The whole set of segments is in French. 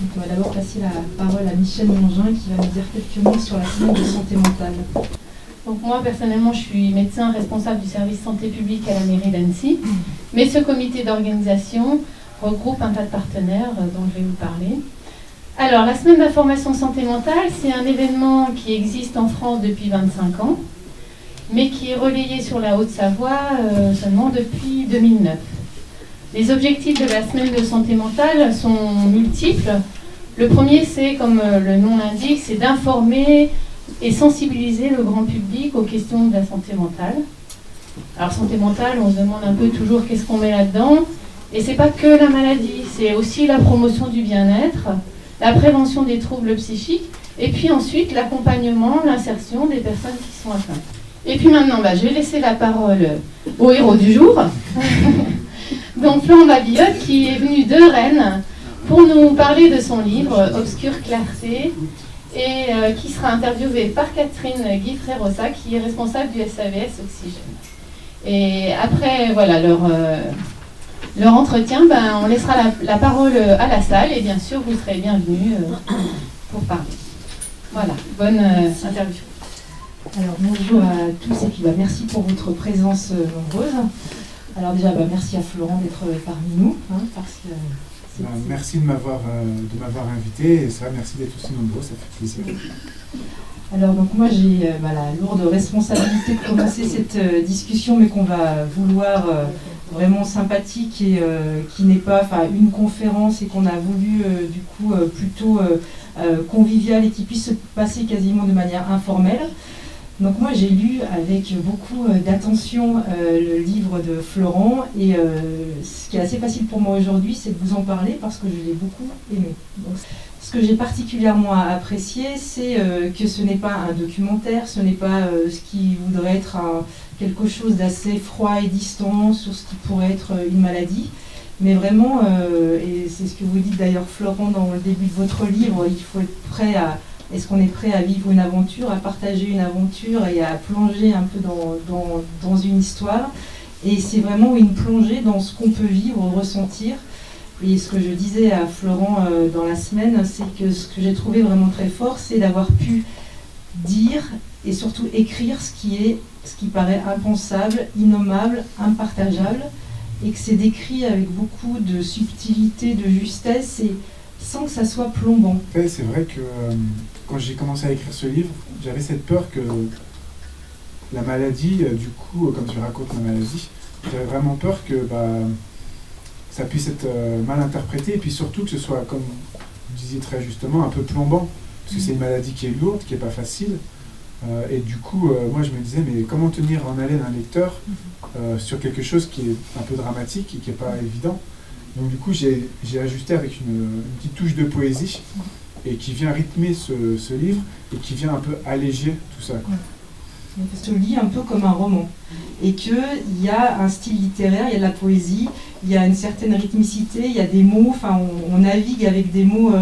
Donc, on va d'abord passer la parole à Michel Mongin qui va nous dire quelques mots sur la semaine de santé mentale. Donc moi, personnellement, je suis médecin responsable du service santé publique à la mairie d'Annecy. Mais ce comité d'organisation regroupe un tas de partenaires dont je vais vous parler. Alors, la semaine d'information santé mentale, c'est un événement qui existe en France depuis 25 ans, mais qui est relayé sur la Haute-Savoie seulement depuis 2009. Les objectifs de la semaine de santé mentale sont multiples. Le premier, c'est, comme le nom l'indique, c'est d'informer et sensibiliser le grand public aux questions de la santé mentale. Alors, santé mentale, on se demande un peu toujours qu'est-ce qu'on met là-dedans. Et c'est pas que la maladie, c'est aussi la promotion du bien-être, la prévention des troubles psychiques, et puis ensuite l'accompagnement, l'insertion des personnes qui sont atteintes. Et puis maintenant, je vais laisser la parole au héros du jour. Donc Florent Babillot, qui est venu de Rennes pour nous parler de son livre « Obscure clarté », et qui sera interviewé par Catherine Guiffré-Rossa, qui est responsable du SAVS Oxygène. Et après leur entretien, on laissera la parole à la salle, et bien sûr, vous serez bienvenus pour parler. Voilà, bonne interview. Alors bonjour à tous et puis merci pour votre présence nombreuse. Alors déjà, merci à Florent d'être parmi nous, parce que merci de m'avoir invité, et ça, merci d'être aussi nombreux, ça fait plaisir. Alors donc moi j'ai la lourde responsabilité de commencer cette discussion, mais qu'on va vouloir vraiment sympathique et qui n'est pas une conférence, et qu'on a voulu du coup plutôt convivial et qui puisse se passer quasiment de manière informelle. Donc moi j'ai lu avec beaucoup d'attention le livre de Florent, et ce qui est assez facile pour moi aujourd'hui, c'est de vous en parler parce que je l'ai beaucoup aimé. Donc, ce que j'ai particulièrement apprécié, c'est que ce n'est pas un documentaire, ce n'est pas ce qui voudrait être quelque chose d'assez froid et distant sur ce qui pourrait être une maladie, mais vraiment, et c'est ce que vous dites d'ailleurs Florent dans le début de votre livre, il faut être prêt à... Est-ce qu'on est prêt à vivre une aventure, à partager une aventure et à plonger un peu dans une histoire? Et c'est vraiment une plongée dans ce qu'on peut vivre, ressentir. Et ce que je disais à Florent dans la semaine, c'est que ce que j'ai trouvé vraiment très fort, c'est d'avoir pu dire et surtout écrire ce qui paraît impensable, innommable, impartageable, et que c'est décrit avec beaucoup de subtilité, de justesse, et sans que ça soit plombant. C'est vrai que quand j'ai commencé à écrire ce livre, j'avais cette peur que la maladie, du coup, comme tu racontes ma maladie, j'avais vraiment peur que ça puisse être mal interprété, et puis surtout que ce soit, comme vous disiez très justement, un peu plombant, parce que c'est une maladie qui est lourde, qui n'est pas facile, et du coup, moi je me disais, mais comment tenir en haleine un lecteur sur quelque chose qui est un peu dramatique et qui n'est pas évident. Donc du coup, j'ai ajusté avec une petite touche de poésie, et qui vient rythmer ce livre, et qui vient un peu alléger tout ça. Je le lis un peu comme un roman, et qu'il y a un style littéraire, il y a de la poésie, il y a une certaine rythmicité, il y a des mots, on navigue avec des mots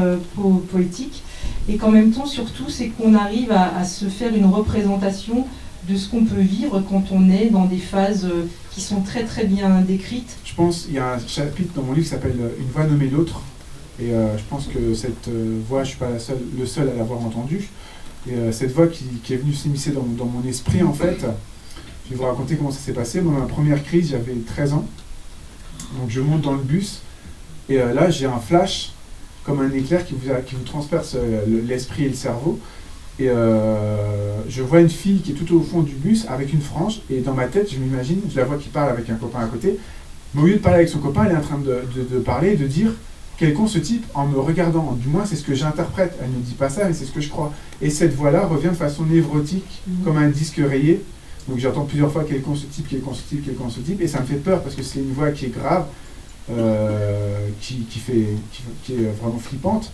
poétiques, et qu'en même temps, surtout, c'est qu'on arrive à se faire une représentation de ce qu'on peut vivre quand on est dans des phases qui sont très très bien décrites. Je pense qu'il y a un chapitre dans mon livre qui s'appelle « Une voix nommée l'autre », et je pense que cette voix, je ne suis pas le seul à l'avoir entendue, et cette voix qui est venue s'immiscer dans mon esprit, en fait, je vais vous raconter comment ça s'est passé. Dans ma première crise, j'avais 13 ans, donc je monte dans le bus, et là j'ai un flash, comme un éclair qui vous transperce l'esprit et le cerveau, et je vois une fille qui est tout au fond du bus avec une frange, et dans ma tête, je m'imagine, je la vois qui parle avec un copain à côté, mais au lieu de parler avec son copain, elle est en train de parler, de dire quel con ce type en me regardant. Du moins, c'est ce que j'interprète. Elle ne dit pas ça, mais c'est ce que je crois. Et cette voix-là revient de façon névrotique, comme un disque rayé. Donc j'entends plusieurs fois quel con ce type, quel con ce type, quel con ce type, et ça me fait peur parce que c'est une voix qui est grave, qui est vraiment flippante.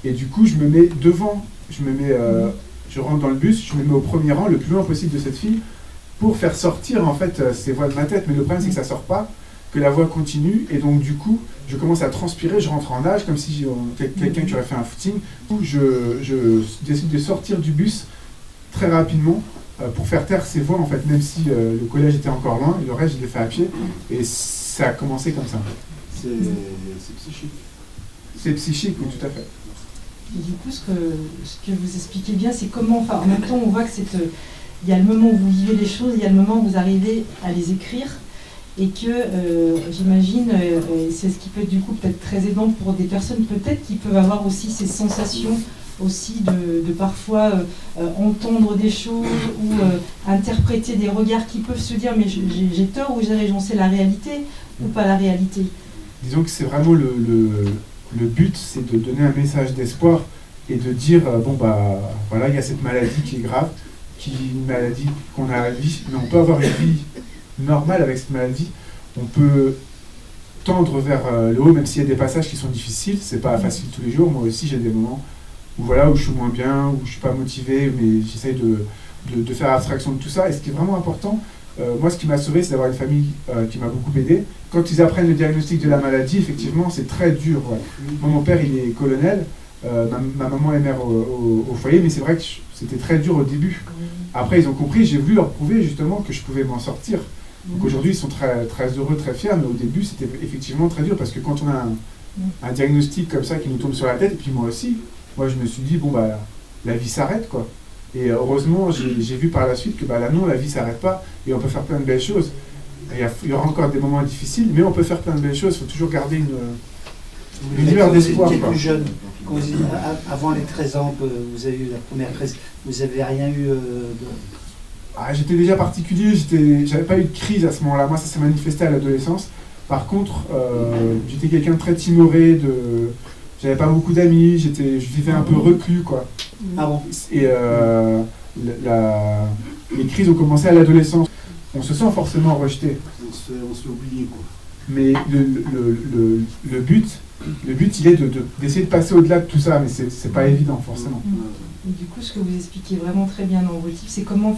Et du coup, je me mets devant, je rentre dans le bus, je me mets au premier rang, le plus loin possible de cette fille, pour faire sortir en fait ces voix de ma tête. Mais le problème, c'est que ça sort pas, que la voix continue, et donc du coup, je commence à transpirer, je rentre en nage, comme si quelqu'un qui aurait fait un footing. Du coup, je décide de sortir du bus très rapidement pour faire taire ces voix, en fait, même si le collège était encore loin, et le reste, je l'ai fait à pied, et ça a commencé comme ça. C'est psychique. C'est psychique, oui, tout à fait. Et du coup, ce que vous expliquez bien, c'est comment, enfin, en même temps, on voit que il y a le moment où vous vivez les choses, il y a le moment où vous arrivez à les écrire, et que j'imagine, c'est ce qui peut être du coup peut-être très aidant pour des personnes peut-être qui peuvent avoir aussi ces sensations aussi de parfois entendre des choses ou interpréter des regards qui peuvent se dire mais j'ai tort ou j'ai raison, c'est la réalité ou pas la réalité. Disons que c'est vraiment le but, c'est de donner un message d'espoir et de dire bon bah voilà, il y a cette maladie qui est grave, qui est une maladie qu'on a à vie, mais on peut avoir une vie normale avec cette maladie. On peut tendre vers le haut, même s'il y a des passages qui sont difficiles. C'est pas facile tous les jours. Moi aussi, j'ai des moments où voilà, où je suis moins bien, où je suis pas motivé, mais j'essaye de faire abstraction de tout ça. Et ce qui est vraiment important, moi, ce qui m'a sauvé, c'est d'avoir une famille qui m'a beaucoup aidé. Quand ils apprennent le diagnostic de la maladie, effectivement, c'est très dur. Ouais. Moi, mon père, il est colonel. Ma maman est mère au foyer, mais c'est vrai que c'était très dur au début. Après, ils ont compris, j'ai voulu leur prouver justement que je pouvais m'en sortir. Donc aujourd'hui, ils sont très, très heureux, très fiers, mais au début, c'était effectivement très dur parce que quand on a un diagnostic comme ça qui nous tombe sur la tête, et puis moi aussi, je me suis dit, bon, bah, la vie s'arrête, quoi. Et heureusement, j'ai vu par la suite que bah, là, non, la vie s'arrête pas et on peut faire plein de belles choses. Il y aura encore des moments difficiles, mais on peut faire plein de belles choses. Il faut toujours garder une lueur d'espoir. Vous étiez plus jeune, avant les 13 ans, vous avez eu la première crise, vous n'avez rien eu J'étais déjà particulier, j'avais pas eu de crise à ce moment-là. Moi, ça s'est manifesté à l'adolescence. Par contre, j'étais quelqu'un de très timoré, j'avais pas beaucoup d'amis, je vivais un peu reclus, quoi. Ah bon? Et les crises ont commencé à l'adolescence. On se sent forcément rejeté. On se fait oublier, quoi. Mais le but, il est d'essayer de passer au-delà de tout ça, mais c'est pas évident, forcément. Et du coup, ce que vous expliquez vraiment très bien dans vos livres, c'est comment,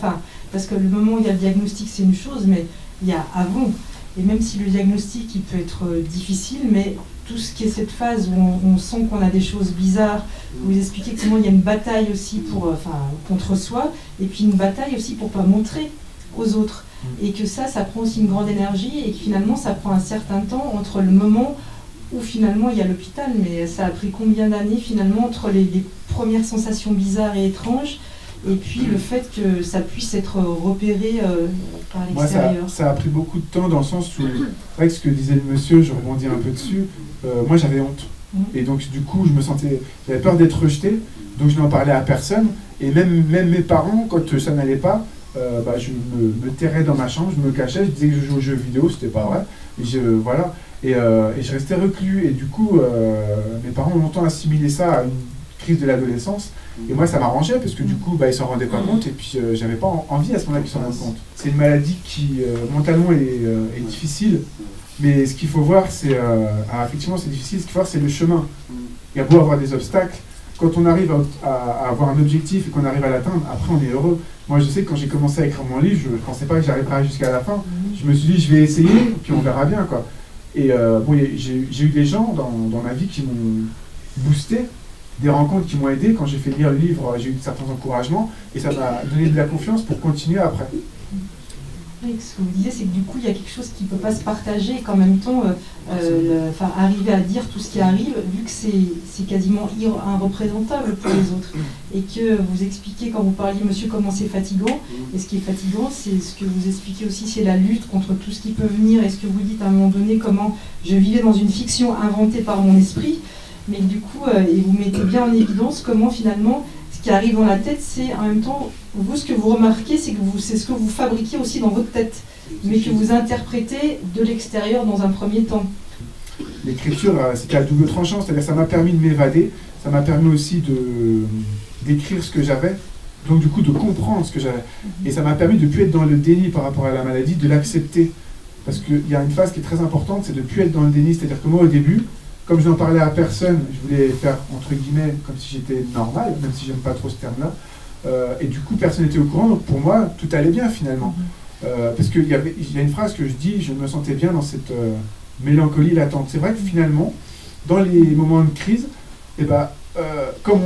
parce que le moment où il y a le diagnostic, c'est une chose, mais il y a avant. Et même si le diagnostic, il peut être difficile, mais tout ce qui est cette phase où on sent qu'on a des choses bizarres, vous expliquez comment il y a une bataille aussi contre soi, et puis une bataille aussi pour pas montrer aux autres. Et que ça prend aussi une grande énergie, et que finalement, ça prend un certain temps entre le moment où finalement il y a l'hôpital, mais ça a pris combien d'années finalement entre les premières sensations bizarres et étranges, et puis le fait que ça puisse être repéré par l'extérieur. Moi, ça a pris beaucoup de temps dans le sens où, c'est vrai que ce que disait le monsieur, je rebondis un peu dessus, moi j'avais honte. Et donc du coup, j'avais peur d'être rejeté, donc je n'en parlais à personne, et même mes parents, quand ça n'allait pas, je me terrais dans ma chambre, je me cachais, je disais que je jouais aux jeux vidéo, c'était pas vrai, et je restais reclus, et du coup, mes parents ont longtemps assimilé ça à une crise de l'adolescence, et moi ça m'arrangeait, parce que du coup, ils s'en rendaient pas compte, et puis j'avais pas envie à ce moment-là qu'ils s'en rendent compte. C'est une maladie qui, mentalement, est difficile, mais ce qu'il faut voir, c'est, effectivement c'est difficile, ce qu'il faut voir, c'est le chemin. Il y a beau avoir des obstacles, quand on arrive à avoir un objectif et qu'on arrive à l'atteindre, après on est heureux. Moi je sais que quand j'ai commencé à écrire mon livre, je ne pensais pas que j'arriverais jusqu'à la fin. Je me suis dit je vais essayer, puis on verra bien, quoi. Et j'ai eu des gens dans ma vie qui m'ont boosté, des rencontres qui m'ont aidé. Quand j'ai fait lire le livre, j'ai eu certains encouragements et ça m'a donné de la confiance pour continuer après. Oui, ce que vous disiez, c'est que du coup, il y a quelque chose qui ne peut pas se partager et qu'en même temps, arriver à dire tout ce qui arrive, vu que c'est quasiment irreprésentable pour les autres. Et que vous expliquez, quand vous parliez, monsieur, comment c'est fatigant. Et ce qui est fatigant, c'est ce que vous expliquez aussi, c'est la lutte contre tout ce qui peut venir. Et ce que vous dites à un moment donné, comment je vivais dans une fiction inventée par mon esprit. Mais du coup, et vous mettez bien en évidence comment finalement, ce qui arrive dans la tête, c'est en même temps, vous, ce que vous remarquez, c'est ce que vous fabriquez aussi dans votre tête, mais que vous interprétez de l'extérieur dans un premier temps. L'écriture, c'était à double tranchant, c'est-à-dire ça m'a permis de m'évader, ça m'a permis aussi d'écrire ce que j'avais, donc du coup de comprendre ce que j'avais. Et ça m'a permis de ne plus être dans le déni par rapport à la maladie, de l'accepter. Parce qu'il y a une phase qui est très importante, c'est de ne plus être dans le déni, c'est-à-dire que moi au début, comme je n'en parlais à personne, je voulais faire entre guillemets comme si j'étais normal, même si j'aime pas trop ce terme-là. Et du coup, personne n'était au courant, donc pour moi, tout allait bien finalement. Parce qu'il y a une phrase que je dis, je me sentais bien dans cette mélancolie latente. C'est vrai que finalement, dans les moments de crise, comme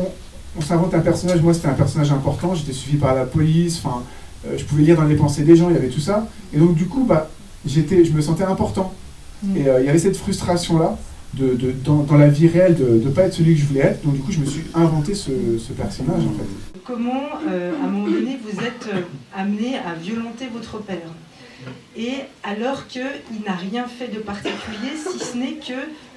on s'invente un personnage, moi c'était un personnage important, j'étais suivi par la police, je pouvais lire dans les pensées des gens, il y avait tout ça. Et donc du coup, je me sentais important. Et il y avait cette frustration-là. dans la vie réelle, de ne pas être celui que je voulais être. Donc du coup, je me suis inventé ce personnage en fait. Comment, à un moment donné, vous êtes amené à violenter votre père, et alors qu'il n'a rien fait de particulier, si ce n'est que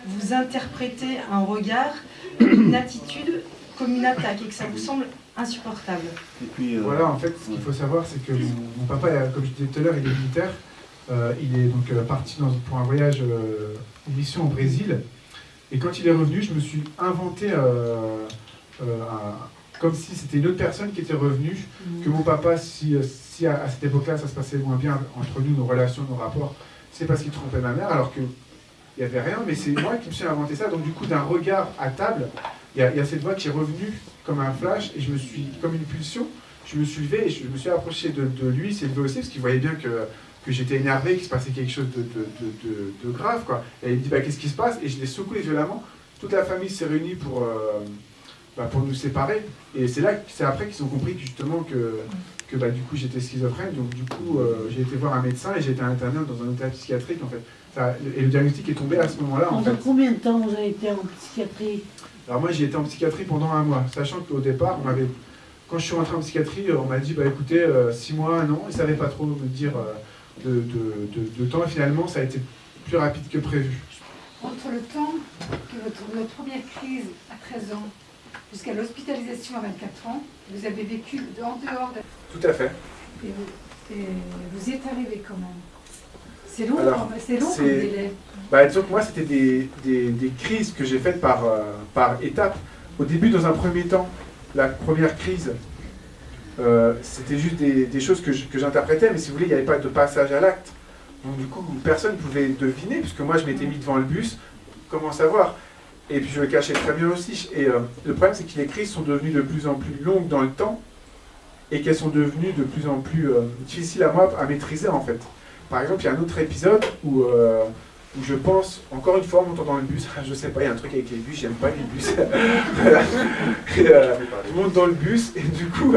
vous interprétez un regard, une attitude comme une attaque, et que ça vous semble insupportable. Et puis, Voilà, en fait, ce qu'il faut savoir, c'est que mon papa, comme je disais tout à l'heure, il est militaire. Il est donc parti pour un voyage, une mission au Brésil. Et quand il est revenu, je me suis inventé comme si c'était une autre personne qui était revenue, que mon papa, si à cette époque-là, ça se passait moins bien entre nous, nos relations, nos rapports, c'est parce qu'il trompait ma mère, alors qu'il n'y avait rien, mais c'est moi qui me suis inventé ça. Donc du coup, d'un regard à table, il y a cette voix qui est revenue comme un flash, et je me suis, comme une pulsion, je me suis levé et je me suis approché de lui, c'est levé aussi, parce qu'il voyait bien que j'étais énervé, qu'il se passait quelque chose de grave, quoi. Et il me dit, bah, qu'est-ce qui se passe? Et je l'ai secoué violemment. Toute la famille s'est réunie pour nous séparer. Et c'est après qu'ils ont compris justement que du coup j'étais schizophrène. Donc du coup j'ai été voir un médecin et j'ai été interné dans un hôpital psychiatrique en fait. Et le diagnostic est tombé à ce moment-là. Pendant combien de temps vous avez été en psychiatrie? Alors moi j'ai été en psychiatrie pendant 1 mois, sachant qu'au départ quand je suis rentré en psychiatrie, on m'a dit bah écoutez 6 mois, 1 an, ils ne savaient pas trop me dire de temps, et finalement ça a été plus rapide que prévu. Entre le temps que votre première crise à 13 ans jusqu'à l'hospitalisation à 24 ans, vous avez vécu en dehors de... Tout à fait. Et vous y êtes arrivé quand même. C'est long, c'est long comme c'est- délai. Bah, disons que moi, c'était des crises que j'ai faites par étapes. Au début, dans un premier temps, la première crise, c'était juste des choses que j'interprétais, mais si vous voulez, il n'y avait pas de passage à l'acte. Donc du coup, personne ne pouvait deviner, puisque moi, je m'étais mis devant le bus, comment savoir? Et puis je le cachais très bien aussi. Et le problème, c'est que les crises sont devenues de plus en plus longues dans le temps, et qu'elles sont devenues de plus en plus difficiles à moi à maîtriser, en fait. Par exemple, il y a un autre épisode où je pense, encore une fois, en montant dans le bus, je sais pas, il y a un truc avec les bus, j'aime pas les bus. Voilà. Et, je monte dans le bus, et du coup,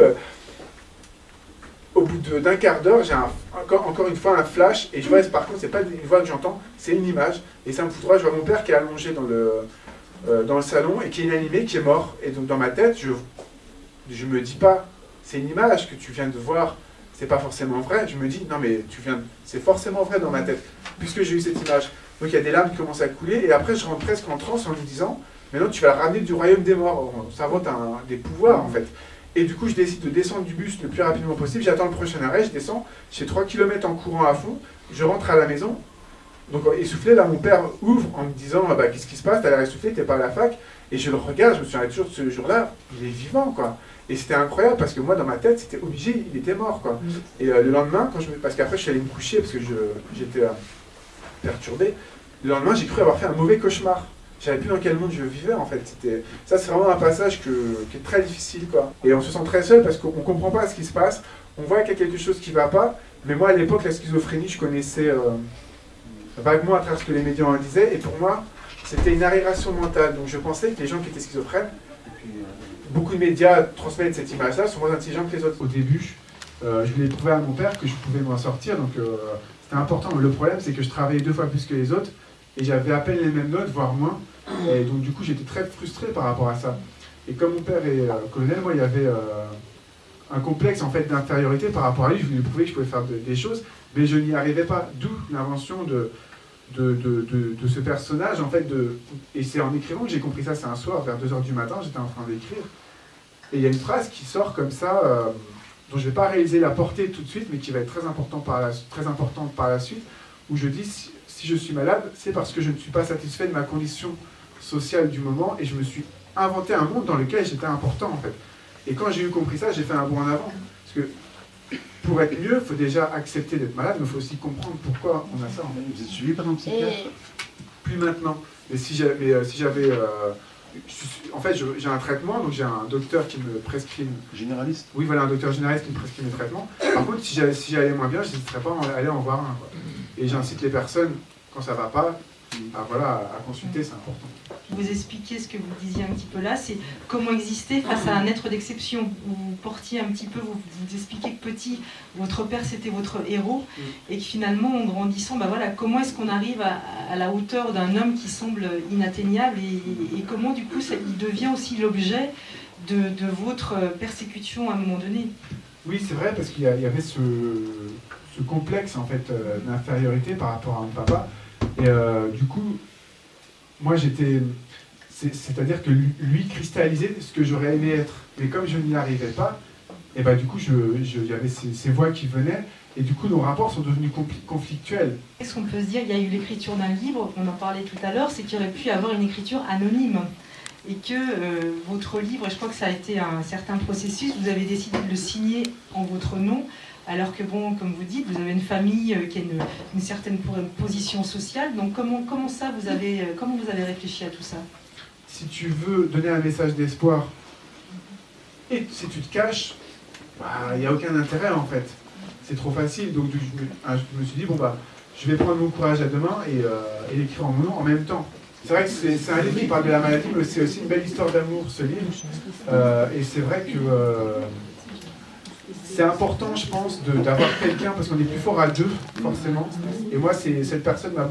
au bout d'un quart d'heure, j'ai encore une fois un flash, et je vois, par contre, c'est pas une voix que j'entends, c'est une image, et ça me fout droit, je vois mon père qui est allongé dans le salon, et qui est inanimé, qui est mort. Et donc dans ma tête, je me dis pas, c'est une image que tu viens de voir, c'est pas forcément vrai. Je me dis, non mais c'est forcément vrai dans ma tête, puisque j'ai eu cette image. Donc il y a des larmes qui commencent à couler, et après je rentre presque en transe en me disant, maintenant tu vas le ramener du royaume des morts. Mon cerveau a des pouvoirs en fait. Et du coup je décide de descendre du bus le plus rapidement possible, j'attends le prochain arrêt, je descends, j'ai 3 km en courant à fond, je rentre à la maison. Donc essoufflé, là mon père ouvre en me disant, bah, qu'est-ce qui se passe, t'as l'air essoufflé, t'es pas à la fac. Et je le regarde, je me souviens toujours de ce jour-là, il est vivant quoi. Et c'était incroyable parce que moi dans ma tête c'était obligé, il était mort quoi. Et le lendemain, parce qu'après je suis allé me coucher parce que j'étais perturbé, le lendemain j'ai cru avoir fait un mauvais cauchemar. Je savais plus dans quel monde je vivais en fait. Ça c'est vraiment un passage qui est très difficile quoi. Et on se sent très seul parce qu'on comprend pas ce qui se passe, on voit qu'il y a quelque chose qui va pas, mais moi à l'époque la schizophrénie je connaissais vaguement à travers ce que les médias en disaient, et pour moi c'était une aberration mentale. Donc je pensais que les gens qui étaient schizophrènes, beaucoup de médias transmettent cette image-là, sont moins intelligents que les autres. Au début, je voulais prouver à mon père que je pouvais m'en sortir, donc c'était important. Le problème, c'est que je travaillais 2 fois plus que les autres, et j'avais à peine les mêmes notes, voire moins. Et donc du coup, j'étais très frustré par rapport à ça. Et comme mon père est colonel, moi, il y avait un complexe en fait d'infériorité par rapport à lui. Je voulais prouver que je pouvais faire des choses, mais je n'y arrivais pas. D'où l'invention de ce personnage en fait et c'est en écrivant que j'ai compris ça. C'est un soir vers 2h du matin, j'étais en train d'écrire et il y a une phrase qui sort comme ça dont je vais pas réaliser la portée tout de suite, mais qui va être très importante par la suite, où je dis si je suis malade, c'est parce que je ne suis pas satisfait de ma condition sociale du moment, et je me suis inventé un monde dans lequel j'étais important en fait. Et quand j'ai compris ça, j'ai fait un bond en avant, parce que pour être mieux, il faut déjà accepter d'être malade, mais il faut aussi comprendre pourquoi on a ça. En fait. Vous êtes suivi par un psychiatre? Plus maintenant. Mais si j'avais... en fait, j'ai un traitement, donc j'ai un docteur qui me prescrit... Généraliste? Oui, voilà, un docteur généraliste qui me prescrit mes traitements. Par contre, si j'allais moins bien, je n'hésiterais pas à aller en voir un. Quoi. Et j'incite les personnes, quand ça ne va pas, à consulter, c'est important. Vous expliquez ce que vous disiez un petit peu là, c'est comment exister face à un être d'exception. Vous portiez un petit peu, vous expliquez que petit, votre père c'était votre héros, et que finalement en grandissant, comment est-ce qu'on arrive à la hauteur d'un homme qui semble inatteignable, et comment du coup il devient aussi l'objet de votre persécution à un moment donné. Oui, c'est vrai, parce qu'il y avait ce complexe en fait d'infériorité par rapport à mon papa, et du coup, moi c'est-à-dire que lui cristallisait ce que j'aurais aimé être, mais comme je n'y arrivais pas, et du coup il y avait ces voix qui venaient, et du coup nos rapports sont devenus conflictuels. Qu'est-ce qu'on peut se dire? Il y a eu l'écriture d'un livre, on en parlait tout à l'heure, c'est qu'il y aurait pu y avoir une écriture anonyme. Et que votre livre, et je crois que ça a été un certain processus, vous avez décidé de le signer en votre nom, alors que comme vous dites, vous avez une famille qui a une certaine position sociale. Donc comment vous avez réfléchi à tout ça? Si tu veux donner un message d'espoir, et si tu te caches, il n'y a aucun intérêt en fait. C'est trop facile. Donc je me suis dit, je vais prendre mon courage à deux mains et l'écrire en mon nom en même temps. C'est vrai que c'est un livre qui parle de la maladie, mais c'est aussi une belle histoire d'amour, ce livre. Et c'est vrai que c'est important, je pense, d'avoir quelqu'un, parce qu'on est plus fort à deux, forcément. Et moi, cette personne m'a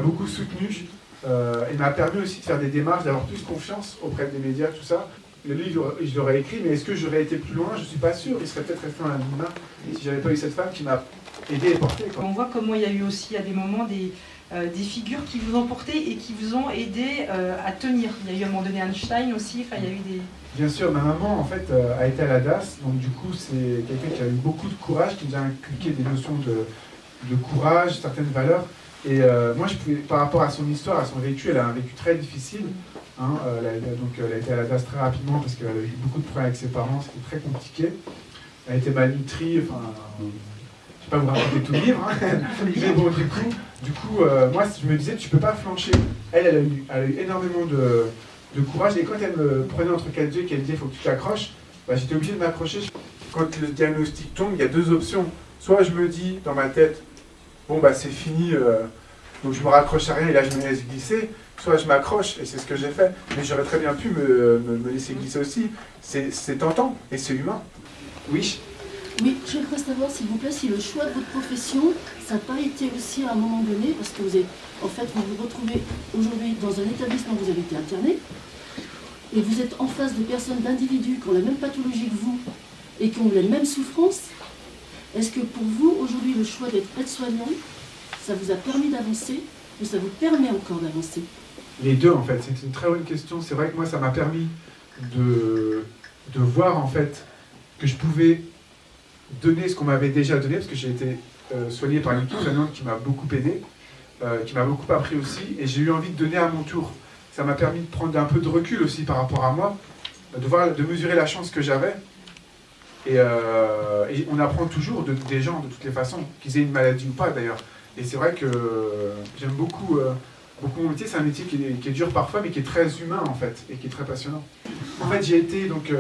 beaucoup soutenu et m'a permis aussi de faire des démarches, d'avoir plus confiance auprès des médias, tout ça. Le livre, je l'aurais écrit, mais est-ce que j'aurais été plus loin? Je ne suis pas sûr. Il serait peut-être resté dans l'anonymat si j'avais pas eu cette femme qui m'a aidé et porté. On voit comment il y a eu aussi à des moments des figures qui vous ont porté et qui vous ont aidé à tenir. Il y a eu à un moment donné Einstein aussi, il y a eu des... Bien sûr, ma maman en fait a été à la DAS, donc du coup c'est quelqu'un qui a eu beaucoup de courage, qui nous a inculqué des notions de courage, certaines valeurs. Et moi je pouvais, par rapport à son histoire, à son vécu, elle a un vécu très difficile. Elle a été à la DAS très rapidement parce qu'elle a eu beaucoup de problèmes avec ses parents, c'était très compliqué. Elle a été malnutrie, je ne vais pas vous raconter tout le livre, mais bon, du coup moi je me disais, tu peux pas flancher. Elle a eu énormément de courage, et quand elle me prenait entre quatre yeux et qu'elle me disait, il faut que tu t'accroches, j'étais obligé de m'accrocher. Quand le diagnostic tombe, il y a deux options. Soit je me dis dans ma tête, c'est fini, donc je me raccroche à rien et là je me laisse glisser, soit je m'accroche, et c'est ce que j'ai fait, mais j'aurais très bien pu me laisser glisser aussi. C'est tentant et c'est humain. Oui. Oui, je voudrais savoir, s'il vous plaît, si le choix de votre profession, ça n'a pas été aussi à un moment donné, parce que vous vous retrouvez aujourd'hui dans un établissement où vous avez été interné, et vous êtes en face de personnes, d'individus qui ont la même pathologie que vous, et qui ont les mêmes souffrances. Est-ce que pour vous, aujourd'hui, le choix d'être aide-soignant, ça vous a permis d'avancer, ou ça vous permet encore d'avancer? Les deux, en fait, c'est une très bonne question. C'est vrai que moi, ça m'a permis de voir, en fait, que je pouvais donner ce qu'on m'avait déjà donné, parce que j'ai été soigné par une équipe soignante qui m'a beaucoup aidé, qui m'a beaucoup appris aussi, et j'ai eu envie de donner à mon tour. Ça m'a permis de prendre un peu de recul aussi par rapport à moi, de mesurer la chance que j'avais. Et on apprend toujours des gens de toutes les façons, qu'ils aient une maladie ou pas d'ailleurs. Et c'est vrai que j'aime beaucoup mon métier. C'est un métier qui est dur parfois, mais qui est très humain en fait, et qui est très passionnant. En fait, j'ai été donc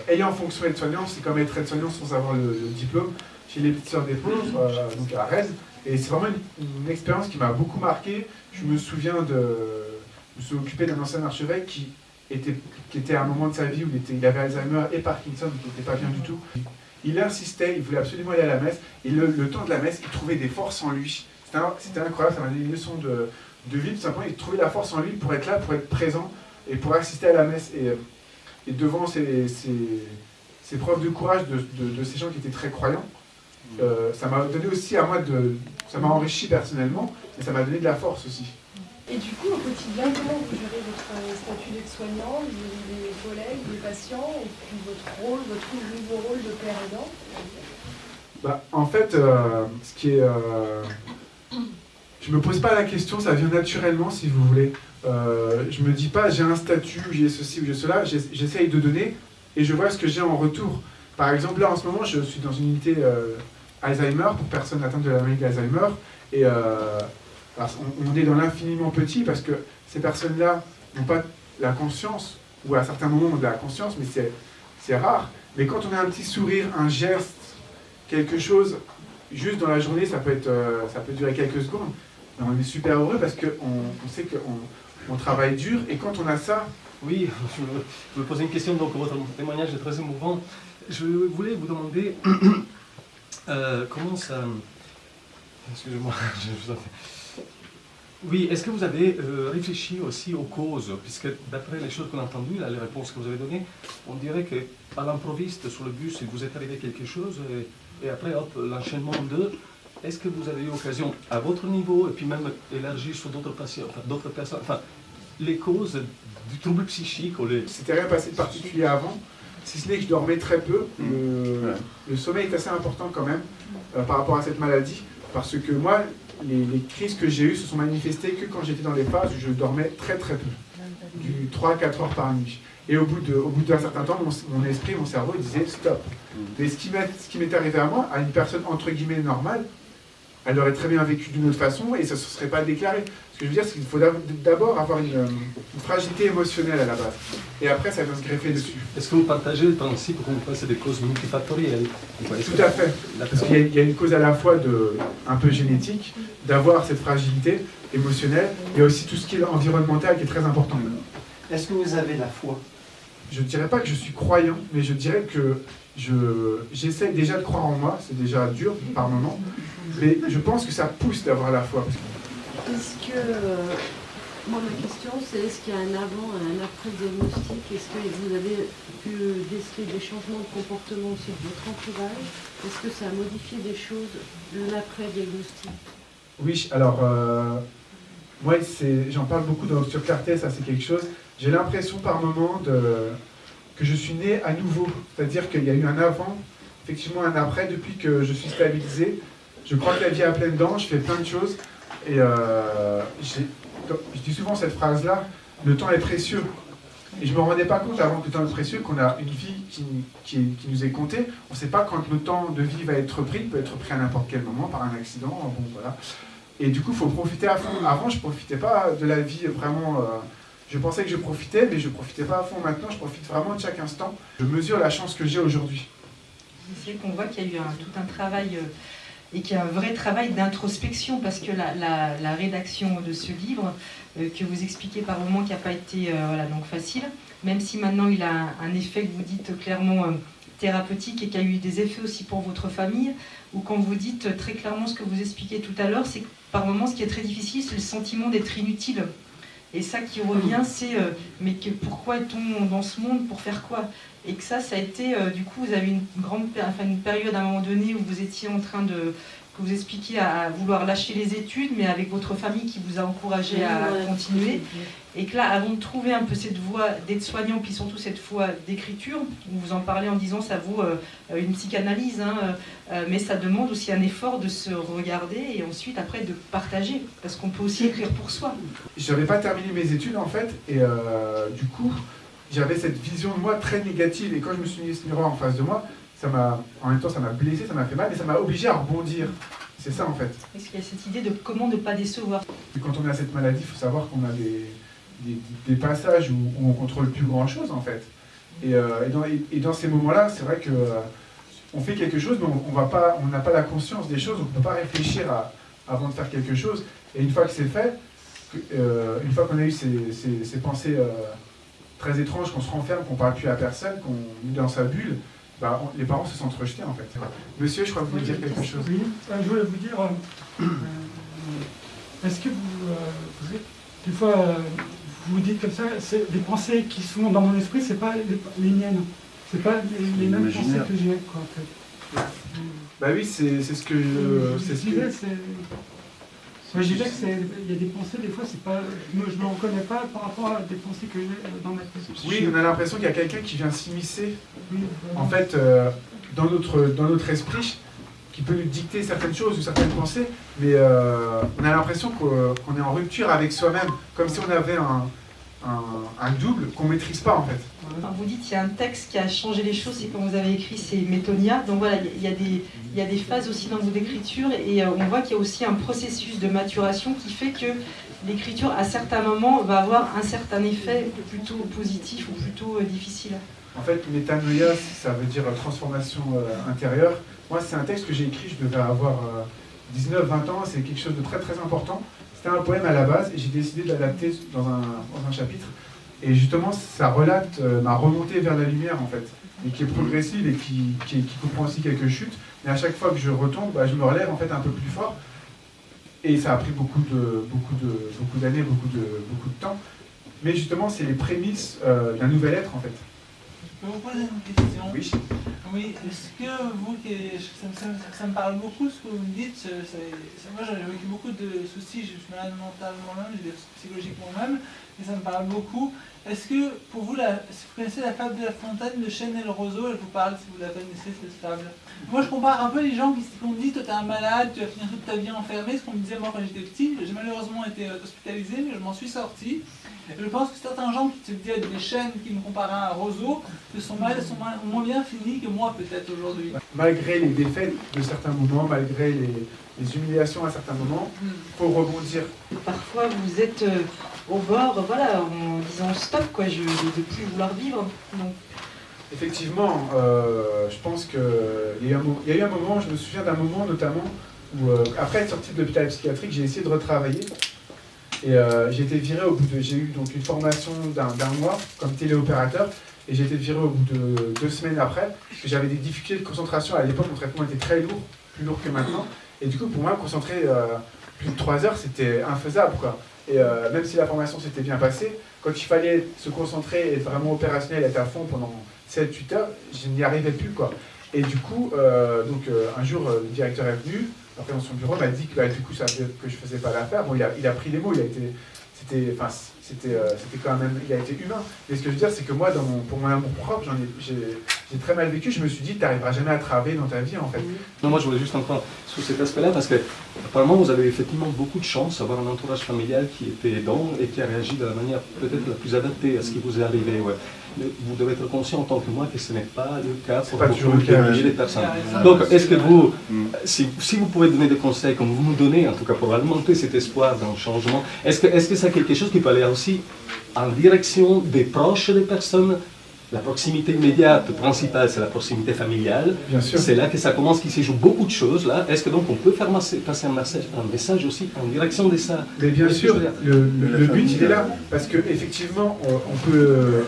ayant fonction aide-soignant, c'est comme être aide-soignant sans avoir le diplôme, chez les Petites Sœurs des Pauvres, donc à Rennes. Et c'est vraiment une expérience qui m'a beaucoup marqué. Je me souviens je me suis occupé d'un ancien archevêque qui était à un moment de sa vie où il avait Alzheimer et Parkinson, donc il n'était pas bien du tout. Il insistait, il voulait absolument aller à la messe, et le temps de la messe, il trouvait des forces en lui. C'était incroyable, ça m'a donné une leçon de vie, tout simplement. Il trouvait la force en lui pour être là, pour être présent, et pour assister à la messe. Et devant ces preuves de courage de ces gens qui étaient très croyants, ça m'a donné aussi à moi, ça m'a enrichi personnellement, mais ça m'a donné de la force aussi. Et du coup, au quotidien, comment vous gérez votre statut d'aide-soignant, des collègues, des patients, et puis votre nouveau rôle de père aidant? En fait, ce qui est... je me pose pas la question, ça vient naturellement si vous voulez. Je me dis pas j'ai un statut, j'ai ceci ou j'ai cela, j'essaye de donner et je vois ce que j'ai en retour. Par exemple, là en ce moment, je suis dans une unité Alzheimer pour personnes atteintes de la maladie d'Alzheimer, et on est dans l'infiniment petit parce que ces personnes-là n'ont pas la conscience, ou à certains moments on a de la conscience, mais c'est rare. Mais quand on a un petit sourire, un geste, quelque chose, juste dans la journée, ça peut durer quelques secondes. on est super heureux parce qu'on sait qu'on travaille dur, et quand on a ça... Oui, je me posais une question, donc votre témoignage est très émouvant. Je voulais vous demander comment ça... Excusez-moi, Oui, est-ce que vous avez réfléchi aussi aux causes? Puisque d'après les choses qu'on a entendues, là, les réponses que vous avez données, on dirait qu'à l'improviste, sur le bus, il vous est arrivé quelque chose, et après, hop, l'enchaînement de... Est-ce que vous avez eu l'occasion, à votre niveau, et puis même élargi sur d'autres patients, enfin, d'autres personnes, enfin, les causes du trouble psychique ou les... C'était rien passé de particulier avant, si ce n'est que je dormais très peu. Le sommeil est assez important quand même par rapport à cette maladie, parce que moi, les crises que j'ai eues se sont manifestées que quand j'étais dans les phases où je dormais très très peu, du 3-4 heures par nuit. Et au bout d'un certain temps, mon esprit, mon cerveau disait stop. Mais ce qui m'est arrivé à moi, à une personne entre guillemets normale, elle aurait très bien vécu d'une autre façon et ça ne se serait pas déclaré. Ce que je veux dire, c'est qu'il faut d'abord avoir une fragilité émotionnelle à la base. Et après, ça vient se greffer dessus. Est-ce que vous partagez le principe qu'on c'est des causes multifactorielles? Tout à fait. Parce qu'il y a une cause à la fois un peu génétique, d'avoir cette fragilité émotionnelle, et aussi tout ce qui est environnemental qui est très important. Est-ce que vous avez la foi? Je ne dirais pas que je suis croyant, mais je dirais que j'essaie déjà de croire en moi, c'est déjà dur par moment, mais je pense que ça pousse d'avoir la foi. Est-ce que, moi ma question c'est est-ce qu'il y a un avant et un après diagnostic? Est-ce que vous avez pu déceler des changements de comportement aussi de votre entourage? Est-ce que ça a modifié des choses l'après diagnostic? Oui, alors moi j'en parle beaucoup sur Clarté, ça c'est quelque chose. J'ai l'impression par moment que je suis né à nouveau, c'est-à-dire qu'il y a eu un avant, effectivement un après depuis que je suis stabilisé. Je crois que la vie est à pleines dents, je fais plein de choses, et je dis souvent cette phrase-là, le temps est précieux. Et je ne me rendais pas compte avant que le temps est précieux, qu'on a une vie qui nous est comptée. On ne sait pas quand le temps de vie va être pris, il peut être pris à n'importe quel moment par un accident, bon voilà. Et du coup, il faut profiter à fond. Avant, je ne profitais pas de la vie vraiment... je pensais que je profitais, mais je ne profitais pas à fond. Maintenant, je profite vraiment de chaque instant. Je mesure la chance que j'ai aujourd'hui. C'est vrai qu'on voit qu'il y a eu tout un travail... et qu'il y a un vrai travail d'introspection, parce que la rédaction de ce livre, que vous expliquez par moments, qui n'a pas été donc facile, même si maintenant il a un effet que vous dites clairement thérapeutique, et qu'il y a eu des effets aussi pour votre famille, ou quand vous dites très clairement ce que vous expliquez tout à l'heure, c'est que par moments ce qui est très difficile, c'est le sentiment d'être inutile. Et ça qui revient, c'est mais pourquoi est-on dans ce monde, pour faire quoi? Et que ça a été, du coup, vous avez une période à un moment donné où vous étiez en train que vous expliquiez à vouloir lâcher les études, mais avec votre famille qui vous a encouragé à continuer. Et que là, avant de trouver un peu cette voie d'aide-soignant, puis surtout cette voie d'écriture, vous en parlez en disant ça vaut une psychanalyse, mais ça demande aussi un effort de se regarder et ensuite après de partager, parce qu'on peut aussi écrire pour soi. Je n'avais pas terminé mes études en fait, et du coup, j'avais cette vision de moi très négative, et quand je me suis mis ce miroir en face de moi, en même temps ça m'a blessé, ça m'a fait mal, mais ça m'a obligé à rebondir. C'est ça en fait. Est-ce qu'il y a cette idée de comment ne pas décevoir? Quand on a cette maladie, il faut savoir qu'on a des passages où on ne contrôle plus grand chose en fait. Et dans ces moments-là, c'est vrai qu'on fait quelque chose, mais on n'a pas la conscience des choses, on ne peut pas réfléchir avant de faire quelque chose. Et une fois que c'est fait, une fois qu'on a eu ces pensées très étranges, qu'on se renferme, qu'on ne parle plus à personne, qu'on est dans sa bulle, les parents se sentent rejetés en fait. Monsieur, je crois que vous voulez dire quelque chose. Oui, je voulais vous dire, est-ce que des fois, vous dites comme ça, c'est des pensées qui sont dans mon esprit, c'est pas les miennes, c'est pas les mêmes pensées que j'ai, quoi, en fait. Bah oui, c'est ce que je disais qu'il y a des pensées, des fois, c'est pas, je ne me reconnais pas par rapport à des pensées que j'ai dans ma tête. Oui, on a l'impression qu'il y a quelqu'un qui vient s'immiscer, en fait, dans notre esprit, qui peut nous dicter certaines choses ou certaines pensées, mais on a l'impression qu'on est en rupture avec soi-même, comme si on avait un double qu'on ne maîtrise pas, en fait. Enfin, vous dites qu'il y a un texte qui a changé les choses, c'est quand vous avez écrit, c'est Métonia. Donc voilà, il y a des phases aussi dans votre écriture, et on voit qu'il y a aussi un processus de maturation qui fait que l'écriture, à certains moments, va avoir un certain effet plutôt positif ou plutôt difficile. En fait, métanoïa, ça veut dire transformation intérieure. Moi, c'est un texte que j'ai écrit, je devais avoir 19-20 ans, c'est quelque chose de très très important. C'était un poème à la base et j'ai décidé de l'adapter dans un chapitre. Et justement, ça relate ma remontée vers la lumière en fait, et qui est progressive et qui comprend aussi quelques chutes. Mais à chaque fois que je retombe, je me relève en fait un peu plus fort. Et ça a pris beaucoup d'années, beaucoup de temps. Mais justement, c'est les prémices d'un nouvel être en fait. Je peux vous poser une question? Oui. Oui, est-ce que vous, ça me parle beaucoup ce que vous me dites, moi j'ai vécu beaucoup de soucis, je suis malade mental moi-même, j'ai des soucis psychologiques moi-même, et ça me parle beaucoup. Est-ce que pour vous, si vous connaissez la fable de La Fontaine, le chêne et le roseau, elle vous parle si vous la connaissez cette fable? Moi je compare un peu les gens qui me disent toi t'es un malade, tu vas finir toute ta vie enfermé, ce qu'on me disait moi quand j'étais petit, j'ai malheureusement été hospitalisé mais je m'en suis sorti. Et je pense que certains gens qui se disaient des chênes qui me comparaient à un roseau, sont moins bien finis que moi peut-être aujourd'hui. Malgré les défaites de certains moments, malgré les humiliations à certains moments, il faut rebondir. Parfois vous êtes au bord, voilà, en disant stop, quoi, je ne veux plus vouloir vivre. Donc. Effectivement, je pense qu'il y a eu un moment, je me souviens d'un moment notamment, où après être sorti de l'hôpital psychiatrique, j'ai essayé de retravailler. Et j'ai été viré j'ai eu donc une formation d'un mois comme téléopérateur, et j'ai été viré au bout de 2 semaines après, parce que j'avais des difficultés de concentration. À l'époque, mon traitement était très lourd, plus lourd que maintenant. Et du coup, pour moi, concentrer plus de 3 heures, c'était infaisable, quoi. Et même si la formation s'était bien passée, quand il fallait se concentrer et être vraiment opérationnel, être à fond pendant 7-8 heures, je n'y arrivais plus, quoi. Et du coup, un jour, le directeur est venu, après dans son bureau, m'a dit que du coup, ça que je faisais pas l'affaire. Bon, il a pris les mots, c'était quand même, il a été humain. Mais ce que je veux dire, c'est que moi, pour mon amour propre, j'ai très mal vécu. Je me suis dit, tu n'arriveras jamais à travailler dans ta vie, en fait. Non, moi, je voulais juste entendre sur cet aspect-là, parce que apparemment, vous avez effectivement beaucoup de chance d'avoir un entourage familial qui était aidant et qui a réagi de la manière peut-être la plus adaptée à ce qui vous est arrivé. Ouais. Mais vous devez être conscient en tant que moi que ce n'est pas le cas pour beaucoup de milliers de personnes. Donc, est-ce que vous, si vous pouvez donner des conseils, comme vous nous donnez, en tout cas pour alimenter cet espoir d'un changement, est-ce que c'est quelque chose qui peut aller aussi en direction des proches des personnes? La proximité immédiate principale, c'est la proximité familiale. Bien sûr. C'est là que ça commence, qu'il se joue beaucoup de choses. Là, est-ce que donc on peut faire passer un message aussi en direction de ça? Mais bien sûr, le but il est là, parce qu'effectivement, on peut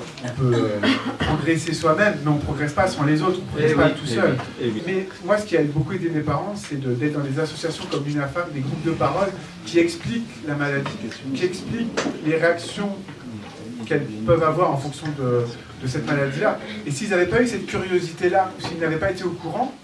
progresser soi-même, mais on ne progresse pas sans les autres, on ne progresse pas tout seul. Mais moi, ce qui a beaucoup aidé mes parents, c'est d'être dans des associations comme l'UNAFAM, des groupes de parole, qui expliquent la maladie, qui expliquent les réactions qu'elles peuvent avoir en fonction de cette maladie-là. Et s'ils n'avaient pas eu cette curiosité-là, ou s'ils n'avaient pas été au courant,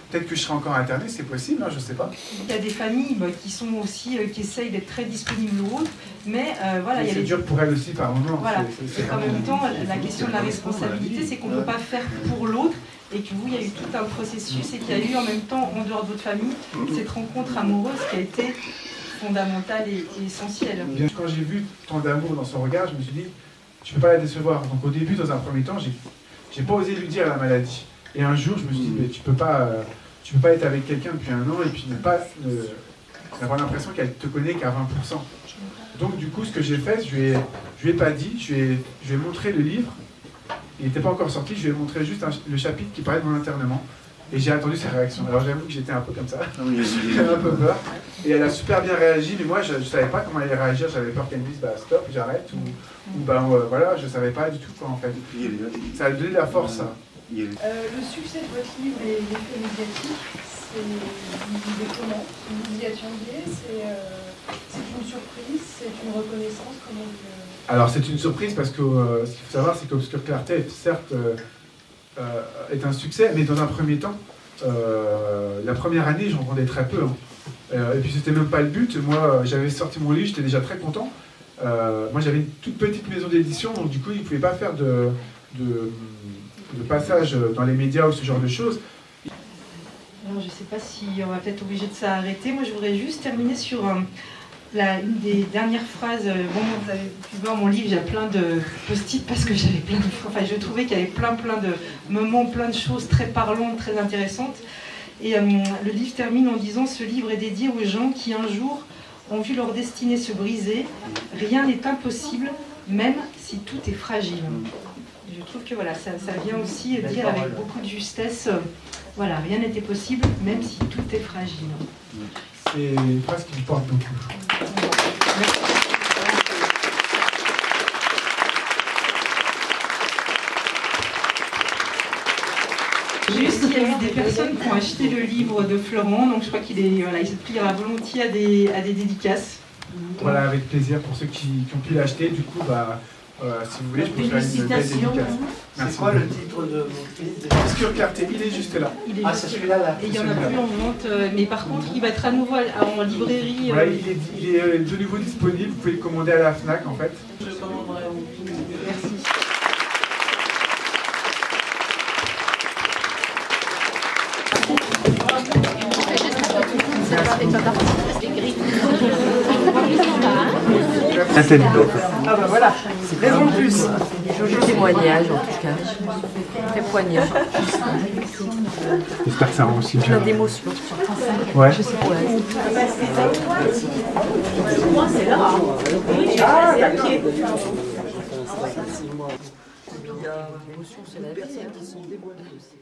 peut-être que je serais encore interné, c'est possible, hein, je ne sais pas. Il y a des familles qui sont aussi, qui essayent d'être très disponibles ou autres, mais voilà. C'est dur pour elles aussi par moment. Voilà. En même temps, la question de la responsabilité, c'est qu'on ne peut pas faire pour l'autre, et que vous, il y a eu tout un processus, et qu'il y a eu en même temps, en dehors de votre famille, cette rencontre amoureuse qui a été fondamentale et essentielle. Quand j'ai vu tant d'amour dans son regard, je me suis dit, je ne peux pas la décevoir. Donc au début, dans un premier temps, j'ai pas osé lui dire la maladie. Et un jour, je me suis dit, mais tu peux pas être avec quelqu'un depuis 1 an et puis n'avoir l'impression qu'elle te connaît qu'à 20%. Donc du coup, ce que j'ai fait, je lui ai pas dit, je lui ai montré le livre. Il n'était pas encore sorti, je lui ai montré juste le chapitre qui parlait de mon internement. Et j'ai attendu sa réaction. Alors j'avoue que j'étais un peu comme ça, j'avais un peu peur. Et elle a super bien réagi, mais moi je ne savais pas comment elle allait réagir, j'avais peur qu'elle me dise bah stop, j'arrête, ou voilà, je ne savais pas du tout quoi en fait. Ça a donné de la force ça. Le succès de votre livre et l'effet médiatique, vous vivez comment? Vous y attendiez? C'est une surprise? C'est une reconnaissance? Comment vous... Alors c'est une surprise parce que ce qu'il faut savoir c'est qu'Obscure Clarté est certes est un succès, mais dans un premier temps, la première année j'en vendais très peu. Hein. Et puis c'était même pas le but, moi j'avais sorti mon livre, j'étais déjà très content. Moi j'avais une toute petite maison d'édition, donc du coup ils ne pouvaient pas faire de passage dans les médias ou ce genre de choses. Alors je ne sais pas si on va peut-être obligé de s'arrêter. Moi je voudrais juste terminer sur une des dernières phrases. Bon, vous avez pu voir mon livre, j'ai plein de post-it parce que j'avais plein de... Enfin, je trouvais qu'il y avait plein de moments, plein de choses très parlantes, très intéressantes. Et le livre termine en disant « Ce livre est dédié aux gens qui un jour ont vu leur destinée se briser. Rien n'est impossible, même si tout est fragile. » Je trouve que voilà, ça vient aussi dire avec beaucoup de justesse, voilà, rien n'était possible, même si tout est fragile. C'est une phrase qui me porte beaucoup. Juste, il y a eu des personnes qui ont acheté le livre de Florent, donc je crois qu'il est, voilà, il se pliera volontiers à des dédicaces. Voilà, avec plaisir pour ceux qui ont pu l'acheter. Du coup, si vous voulez, je peux faire une belle dédicace. C'est quoi le titre de votre livre? Obscure clarté, il est juste là. C'est celui-là là. Et il n'y en a plus en vente, mais par contre, il va être à nouveau en librairie. Ouais, il est de nouveau disponible, vous pouvez le commander à la FNAC en fait. Je commanderai. Merci. Ah bah voilà, c'est raison de plus. Joli témoignage en tout cas. Très poignant. J'espère que ça rend aussi bien. Plein d'émotions. Ouais. Je sais pas. C'est là. Ah, d'accord. L'émotion, c'est la personne qui sont dévoilées aussi.